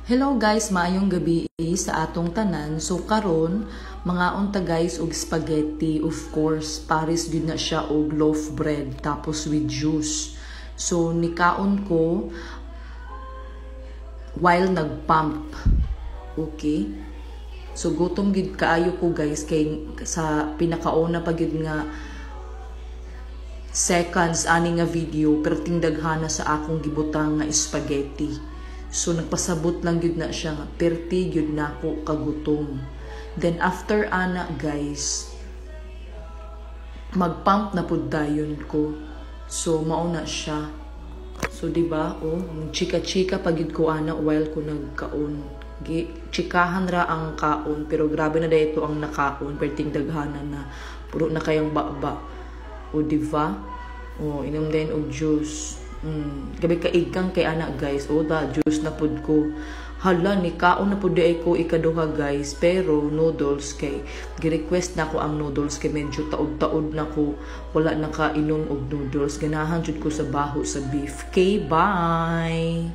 Hello guys, maayong gabi sa atong tanan. So karon, mga unta guys og spaghetti, of course, pares gyud na siya og loaf bread tapos with juice. So nikaon ko while nagpump. Okay? So gutom gid kaayo ko guys kay sa pinakauna pa gid nga seconds ani nga video pero tingdaghana sa akong gibutang nga spaghetti. So nagpasabot lang gyud na siya nga perti gyud nako kagutom. Then after ana guys, magpump na pud dayon ko. So mao na siya. So di ba chika-chika pa gyud ko ana while ko nagkaon. Chikahan ra ang kaon pero grabe na dayto ang nakaon perting daghana na puro na kayang baba. O di ba? Inom din og juice. Gabi kaigang kay anak guys. Da juice na pud ko. Hala ni kaon na pud ay ko ikaduha guys. Pero noodles kay gi-request na ko ang noodles kay medyo taod-taod na ko. Wala na kainom og noodles. Ganahan jud ko sa baho sa beef. Okay, bye.